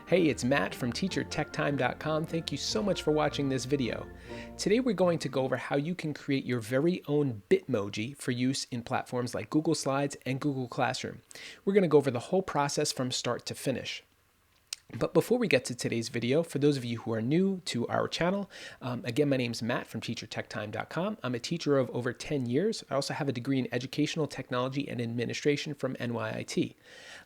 Hey, it's Matt from TeacherTechTime.com. Thank you so much for watching this video. Today we're going to go over how you can create your very own Bitmoji for use in platforms like Google Slides and Google Classroom. We're going to go over the whole process from start to finish. But before we get to today's video, for those of you who are new to our channel, again, my name is Matt from TeacherTechTime.com. I'm a teacher of over 10 years. I also have a degree in Educational Technology and Administration from NYIT.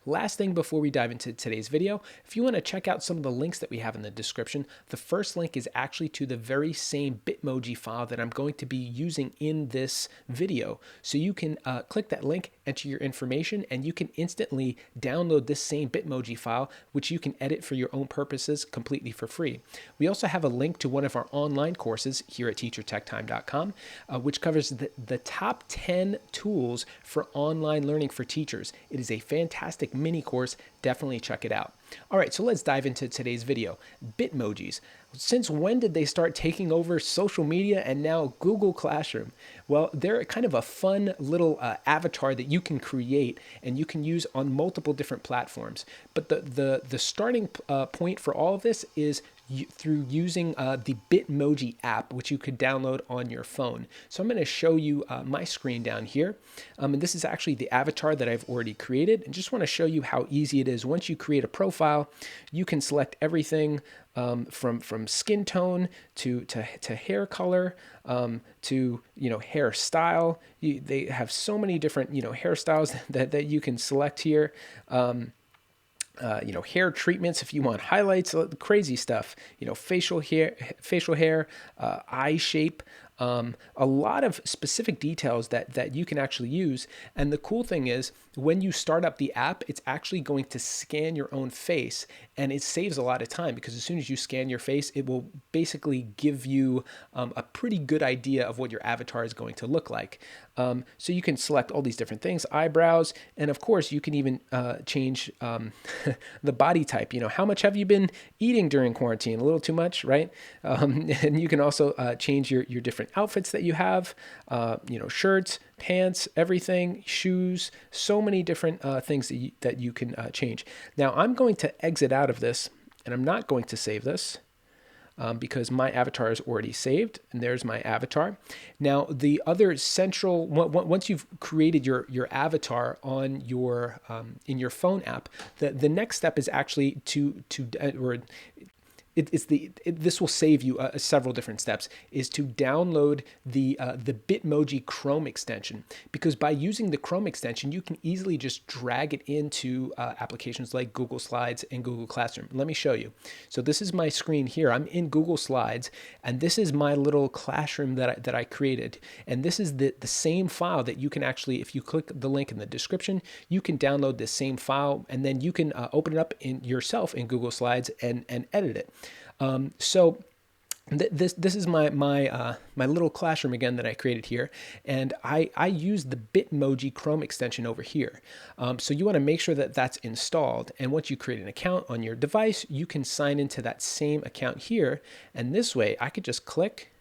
Last thing before we dive into today's video, if you want to check out some of the links that we have in the description, the first link is actually to the very same Bitmoji file that I'm going to be using in this video. So you can click that link, enter your information, and you can instantly download this same Bitmoji file, which you can edit for your own purposes completely for free. We also have a link to one of our online courses here at TeacherTechTime.com, which covers the top 10 tools for online learning for teachers. It is a fantastic mini course. Definitely check it out. All right, so let's dive into today's video. Bitmojis. Since when did they start taking over social media and now Google Classroom? Well, they're kind of a fun little avatar that you can create and you can use on multiple different platforms. But the starting point for all of this is through using the Bitmoji app, which you could download on your phone. So I'm going to show you my screen down here. And this is actually the avatar that I've already created. And just want to show you how easy it is. Once you create a profile, you can select everything from skin tone to hair color to hairstyle. They have so many different hairstyles that you can select here. Hair treatments if you want highlights, crazy stuff, facial hair, eye shape, a lot of specific details that you can actually use. And the cool thing is when you start up the app, it's actually going to scan your own face, and it saves a lot of time because as soon as you scan your face, it will basically give you a pretty good idea of what your avatar is going to look like. So you can select all these different things, eyebrows, and of course you can even change the body type. How much have you been eating during quarantine? A little too much, right? And you can also change your different outfits that you have, shirts, pants, everything, shoes, so many different things that you can change. Now I'm going to exit out of this and I'm not going to save this. Because my avatar is already saved, and there's my avatar. Now, the other central, once you've created your avatar on your in your phone app, the next step is actually this will save you several different steps, is to download the Bitmoji Chrome extension, because by using the Chrome extension, you can easily just drag it into applications like Google Slides and Google Classroom. Let me show you. So this is my screen here. I'm in Google Slides, and this is my little classroom that I created. And this is the same file that you can actually, if you click the link in the description, you can download this same file, and then you can open it up yourself in Google Slides and edit it. So this is my little classroom again that I created here, and I use the Bitmoji Chrome extension over here. So you want to make sure that that's installed, and once you create an account on your device, you can sign into that same account here, and this way I could just click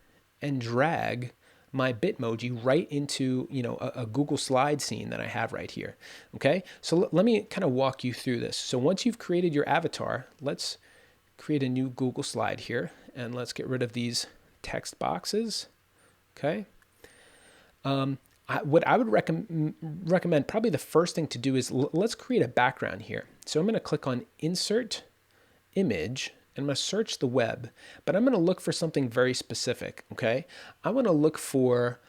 and drag my Bitmoji right into a Google Slide scene that I have right here. Okay, so let me kind of walk you through this. So once you've created your avatar, let's create a new Google Slide here, and let's get rid of these text boxes. Okay. What I would recommend, probably the first thing to do is let's create a background here. So I'm going to click on Insert Image, and I'm going to search the web, but I'm going to look for something very specific. Okay. I want to look for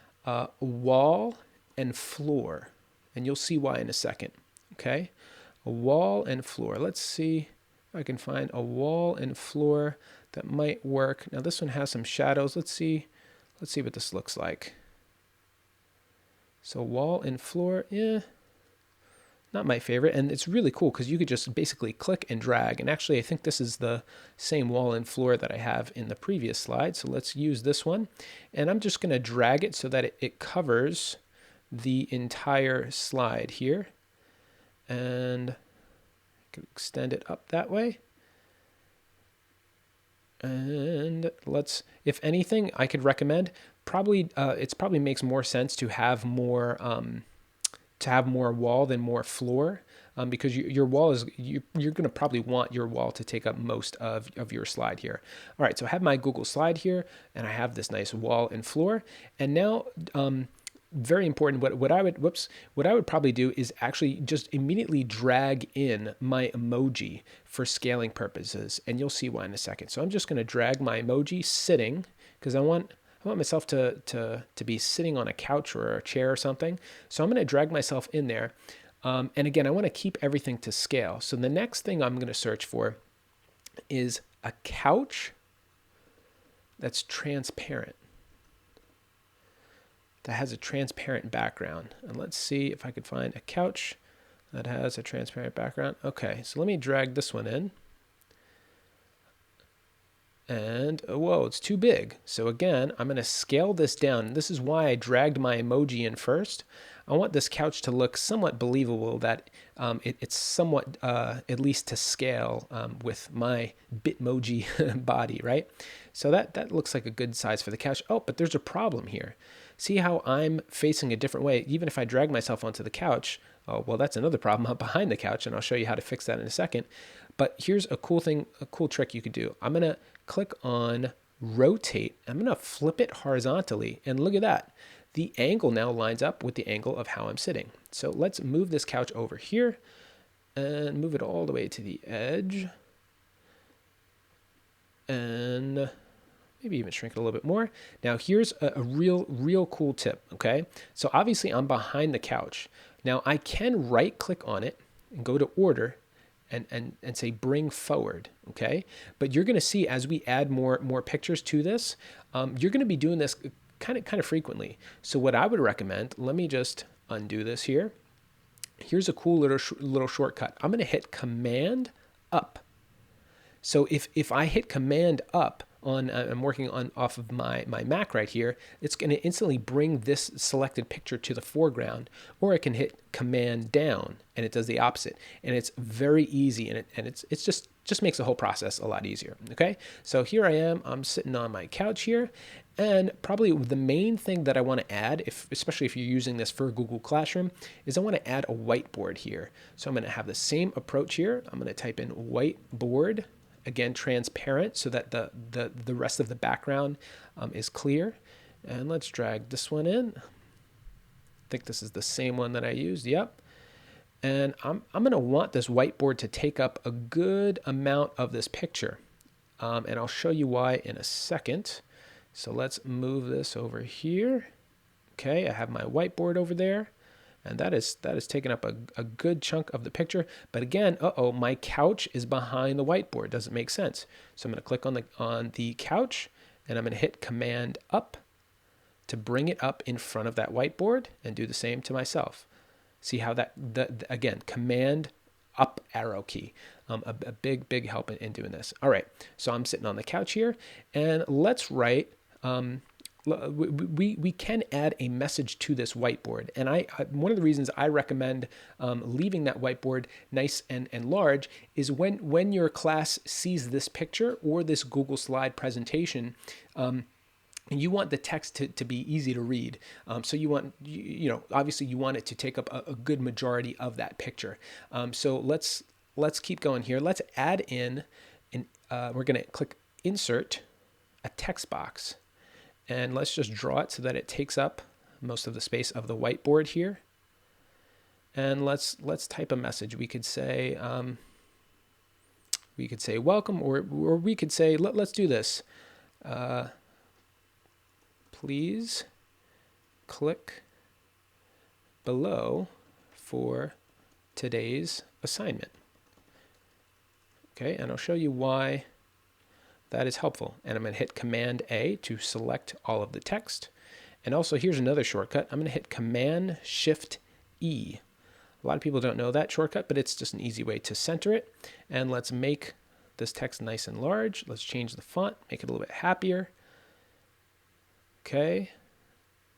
wall and floor, and you'll see why in a second. Okay. A wall and floor. Let's see. I can find a wall and floor that might work. Now this one has some shadows. Let's see what this looks like. So wall and floor, not my favorite. And it's really cool because you could just basically click and drag. And actually, I think this is the same wall and floor that I have in the previous slide. So let's use this one. And I'm just going to drag it so that it covers the entire slide here. And could extend it up that way. And if anything, I could recommend it probably makes more sense to have more wall than more floor. because your wall is, you're going to probably want your wall to take up most of your slide here. All right, so I have my Google slide here, and I have this nice wall and floor. And now, very important, what I would probably do is actually just immediately drag in my emoji for scaling purposes, and you'll see why in a second. So I'm just going to drag my emoji sitting, because I want myself to be sitting on a couch or a chair or something. So I'm going to drag myself in there. And again, I want to keep everything to scale. So the next thing I'm going to search for is a couch that's transparent, that has a transparent background. And let's see if I could find a couch that has a transparent background. Okay, so let me drag this one in. And whoa, it's too big. So again, I'm going to scale this down. This is why I dragged my emoji in first. I want this couch to look somewhat believable, that it's somewhat, at least to scale with my Bitmoji body, right? So that looks like a good size for the couch. Oh, but there's a problem here. See how I'm facing a different way? Even if I drag myself onto the couch, oh, well, that's another problem up behind the couch, and I'll show you how to fix that in a second. But here's a cool thing, a cool trick you could do. I'm going to click on rotate. I'm going to flip it horizontally, and look at that. The angle now lines up with the angle of how I'm sitting. So let's move this couch over here and move it all the way to the edge. And maybe even shrink it a little bit more. Now here's a real cool tip, okay? So obviously I'm behind the couch. Now I can right click on it and go to order and say bring forward, okay? But you're gonna see as we add more pictures to this, you're gonna be doing this kind of frequently. So what I would recommend, let me just undo this here. Here's a cool little shortcut. I'm gonna hit Command up. So if I hit Command up on, I'm working on off of my Mac right here, it's going to instantly bring this selected picture to the foreground, or I can hit Command down and it does the opposite. And it's very easy, and it's just makes the whole process a lot easier. Okay, so here I am, I'm sitting on my couch here, and probably the main thing that I want to add, especially if you're using this for Google Classroom, is I want to add a whiteboard here. So I'm going to have the same approach here. I'm going to type in whiteboard. Again, transparent, so that the rest of the background is clear. And let's drag this one in. I think this is the same one that I used. Yep. And I'm going to want this whiteboard to take up a good amount of this picture. And I'll show you why in a second. So let's move this over here. Okay, I have my whiteboard over there. And that is taking up a good chunk of the picture. But again, my couch is behind the whiteboard. Doesn't make sense. So I'm going to click on the couch, and I'm going to hit Command up to bring it up in front of that whiteboard, and do the same to myself. See how again, Command up arrow key. A big help in doing this. All right, so I'm sitting on the couch here, and let's write. We can add a message to this whiteboard, and one of the reasons I recommend leaving that whiteboard nice and large is when your class sees this picture or this Google slide presentation, you want the text to be easy to read. So you want, obviously you want it to take up a good majority of that picture. So let's keep going here. Let's add in, we're going to click Insert, a text box. And let's just draw it so that it takes up most of the space of the whiteboard here. And let's type a message. We could say welcome, or we could say let's do this. Please click below for today's assignment. Okay, and I'll show you why that is helpful. And I'm going to hit Command A to select all of the text. And also, here's another shortcut. I'm going to hit Command Shift E. A lot of people don't know that shortcut, but it's just an easy way to center it. And let's make this text nice and large. Let's change the font, make it a little bit happier. Okay,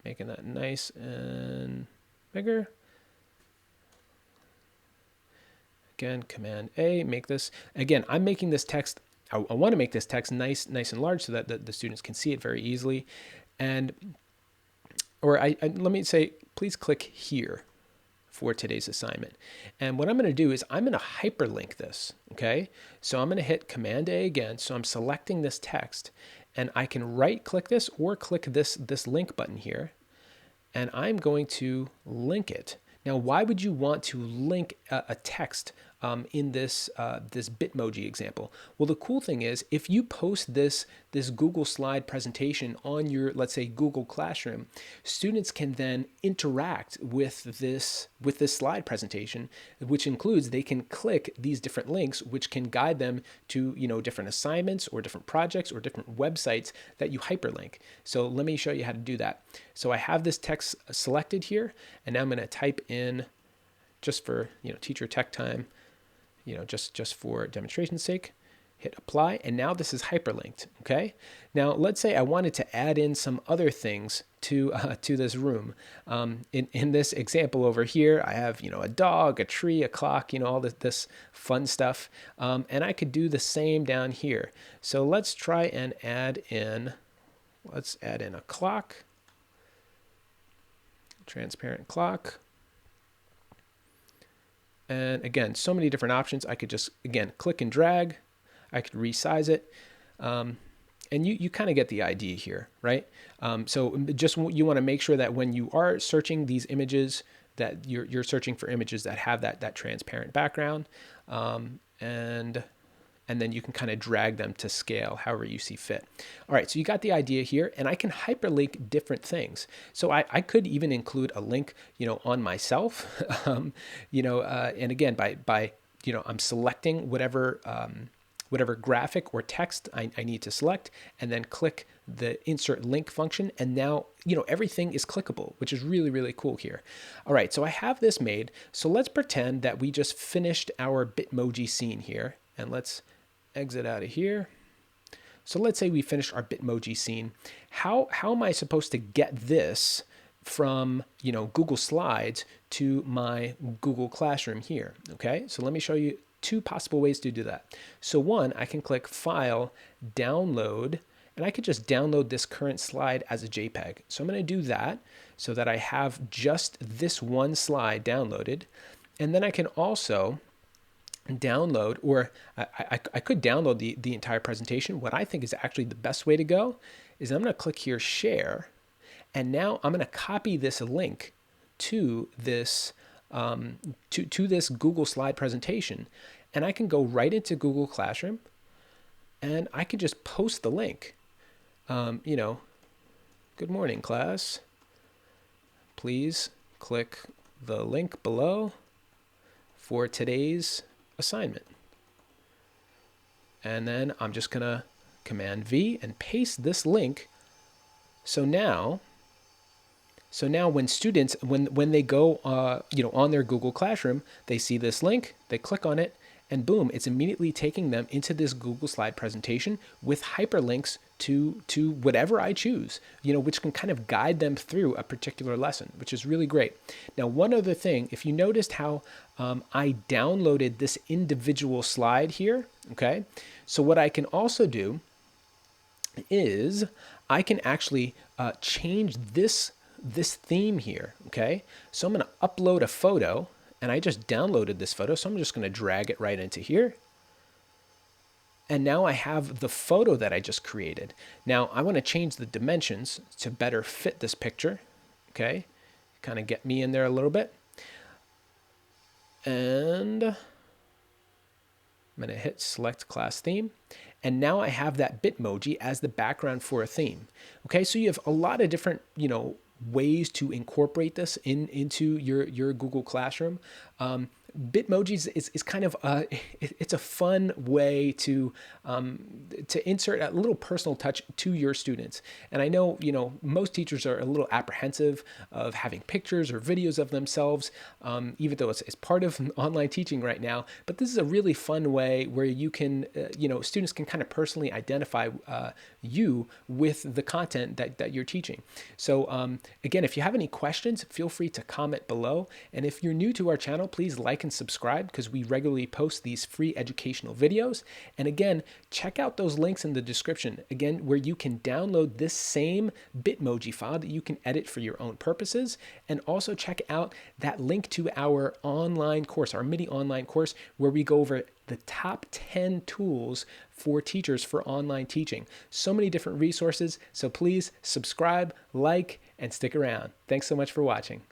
making that nice and bigger. Again, Command A, make this. Again, I'm making this text, I want to make this text nice and large so that the students can see it very easily. And, or let me say, please click here for today's assignment. And what I'm going to do is I'm going to hyperlink this, okay? So I'm going to hit Command A again. So I'm selecting this text, and I can right click this or click this link button here, and I'm going to link it. Now, why would you want to link a text in this Bitmoji example? Well, the cool thing is if you post this Google slide presentation on your, let's say, Google Classroom, students can then interact with this slide presentation, which includes they can click these different links, which can guide them to different assignments or different projects or different websites that you hyperlink. So let me show you how to do that. So I have this text selected here, and now I'm going to type in, just for teacher tech time, just for demonstration's sake, hit apply, and now this is hyperlinked. Okay. Now let's say I wanted to add in some other things to this room. In this example over here, I have a dog, a tree, a clock, all this fun stuff, and I could do the same down here. So let's try and add in. Let's add in a clock, transparent clock. And again, so many different options. I could just, again, click and drag. I could resize it. And you kind of get the idea here, right? So just you want to make sure that when you are searching these images, that you're searching for images that have that transparent background. And then you can kind of drag them to scale however you see fit. All right, so you got the idea here, and I can hyperlink different things. So I could even include a link, on myself, and again, by I'm selecting whatever graphic or text I need to select, and then click the insert link function, and now everything is clickable, which is really, really cool here. All right, so I have this made. So let's pretend that we just finished our Bitmoji scene here, and let's exit out of here. So let's say we finished our Bitmoji scene. How am I supposed to get this from Google Slides to my Google Classroom here? Okay, so let me show you two possible ways to do that. So one, I can click File, Download, and I could just download this current slide as a JPEG. So I'm going to do that so that I have just this one slide downloaded. And then I can also download, or I could download the entire presentation. What I think is actually the best way to go is I'm going to click here, Share, and now I'm going to copy this link to this to this Google slide presentation, and I can go right into Google Classroom, and I can just post the link. Good morning, class. Please click the link below for today's assignment. And then I'm just gonna Command V and paste this link. So now when students, when they go on their Google Classroom, they see this link, they click on it, and boom, it's immediately taking them into this Google slide presentation with hyperlinks to whatever I choose, which can kind of guide them through a particular lesson, which is really great. Now, one other thing, if you noticed how I downloaded this individual slide here, okay? So what I can also do is I can actually change this theme here, okay? So I'm gonna upload a photo, and I just downloaded this photo, so I'm just gonna drag it right into here. And now I have the photo that I just created. Now I want to change the dimensions to better fit this picture. Okay, kind of get me in there a little bit. And I'm going to hit Select Class Theme. And now I have that Bitmoji as the background for a theme. Okay, so you have a lot of different, ways to incorporate this into your Google Classroom. Bitmoji is kind of it's a fun way to insert a little personal touch to your students. And I know most teachers are a little apprehensive of having pictures or videos of themselves, even though it's part of online teaching right now. But this is a really fun way where you can students can kind of personally identify you with the content that you're teaching. So again, if you have any questions, feel free to comment below. And if you're new to our channel, please like like and subscribe because we regularly post these free educational videos. And again, check out those links in the description, again, where you can download this same Bitmoji file that you can edit for your own purposes. And also check out that link to our online course, our mini online course, where we go over the top 10 tools for teachers for online teaching. So many different resources. So please subscribe, like, and stick around. Thanks so much for watching.